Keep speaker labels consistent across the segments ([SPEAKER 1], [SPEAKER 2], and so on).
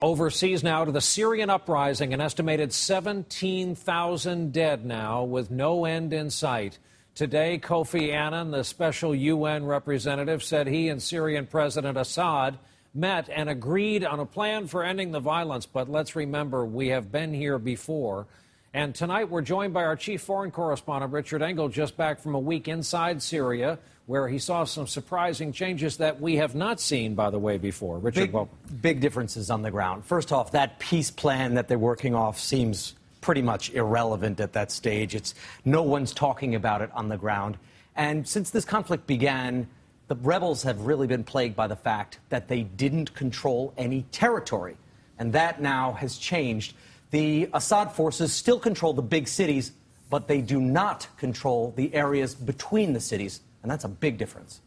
[SPEAKER 1] Overseas now to the Syrian uprising, an estimated 17,000 dead now with no end in sight. Today, Kofi Annan, the special UN representative, said he and Syrian President Assad met and agreed on a plan for ending the violence. But let's remember, we have been here before. And tonight we're joined by our chief foreign correspondent, Richard Engel, just back from a week inside Syria, where he saw some surprising changes that we have not seen, by the way, before. Richard, welcome.
[SPEAKER 2] Big differences on the ground. First off, that peace plan that they're working off seems pretty much irrelevant at that stage. No one's talking about it on the ground. And since this conflict began, the rebels have really been plagued by the fact that they didn't control any territory. And that now has changed. The Assad forces still control the big cities, but they do not control the areas between the cities. And that's a big difference.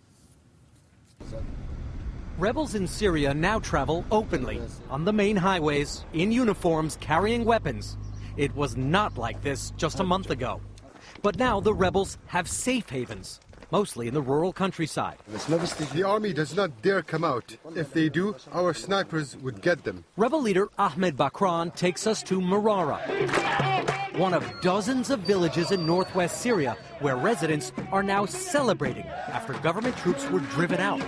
[SPEAKER 3] Rebels in Syria now travel openly on the main highways, in uniforms, carrying weapons. It was not like this just a month ago. But now the rebels have safe havens, mostly in the rural countryside.
[SPEAKER 4] The army does not dare come out. If they do, our snipers would get them.
[SPEAKER 3] Rebel leader Ahmed Bakran takes us to Marara, one of dozens of villages in northwest Syria where residents are now celebrating after government troops were driven out.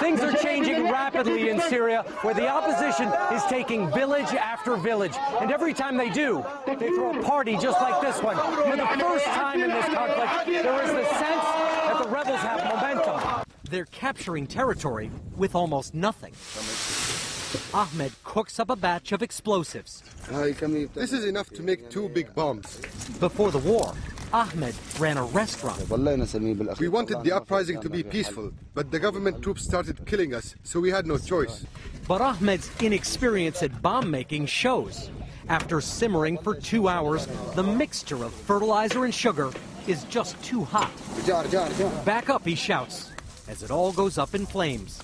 [SPEAKER 2] Things are changing rapidly in Syria, where the opposition is taking village after village. And every time they do, they throw a party just like this one. For the first time in this conflict, there is the sense that the rebels have momentum.
[SPEAKER 3] They're capturing territory with almost nothing. Ahmed cooks up a batch of explosives.
[SPEAKER 4] This is enough to make 2 big bombs.
[SPEAKER 3] Before the war, Ahmed ran a restaurant.
[SPEAKER 4] We wanted the uprising to be peaceful, but the government troops started killing us, so we had no choice.
[SPEAKER 3] But Ahmed's inexperience at bomb-making shows. After simmering for 2 hours, the mixture of fertilizer and sugar is just too hot. Back up, he shouts, as it all goes up in flames.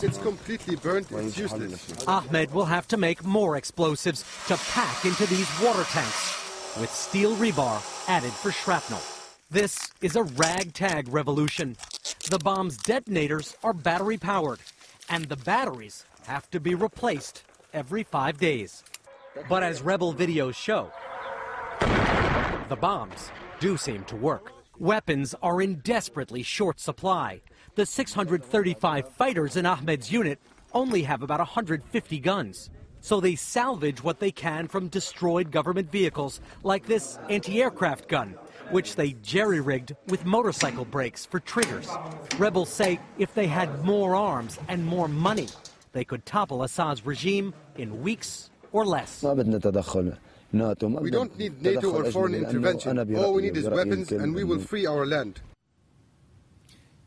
[SPEAKER 4] It's completely burnt, it's useless.
[SPEAKER 3] Ahmed will have to make more explosives to pack into these water tanks, with steel rebar added for shrapnel. This is a ragtag revolution. The bomb's detonators are battery-powered, and the batteries have to be replaced every 5 days. But as rebel videos show, the bombs do seem to work. Weapons are in desperately short supply. The 635 fighters in Ahmed's unit only have about 150 guns. So they salvage what they can from destroyed government vehicles, like this anti-aircraft gun, which they jerry-rigged with motorcycle brakes for triggers. Rebels say if they had more arms and more money, they could topple Assad's regime in weeks or less.
[SPEAKER 4] We don't need NATO or foreign intervention. All we need is weapons, and we will free our land.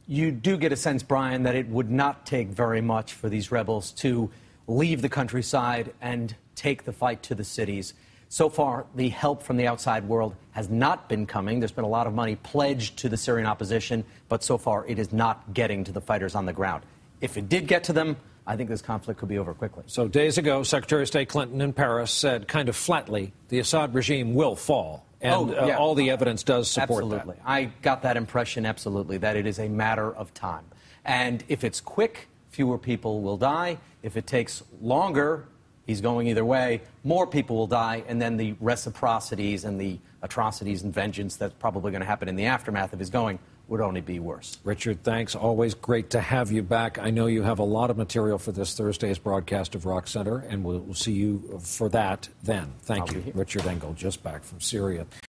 [SPEAKER 2] You do get a sense, Brian, that it would not take very much for these rebels to leave the countryside and take the fight to the cities. So far, the help from the outside world has not been coming. There's been a lot of money pledged to the Syrian opposition, but so far it is not getting to the fighters on the ground. If it did get to them, I think this conflict could be over quickly.
[SPEAKER 1] So days ago, Secretary of State Clinton in Paris said kind of flatly, the Assad regime will fall. And all the evidence does support
[SPEAKER 2] absolutely.
[SPEAKER 1] that.
[SPEAKER 2] I got that impression, absolutely, that it is a matter of time. And if it's quick, fewer people will die. If it takes longer, he's going either way, more people will die, and then the reciprocities and the atrocities and vengeance that's probably going to happen in the aftermath of his going would only be worse.
[SPEAKER 1] Richard, thanks. Always great to have you back. I know you have a lot of material for this Thursday's broadcast of Rock Center, and we'll see you for that then. Thank you. Richard Engel, just back from Syria.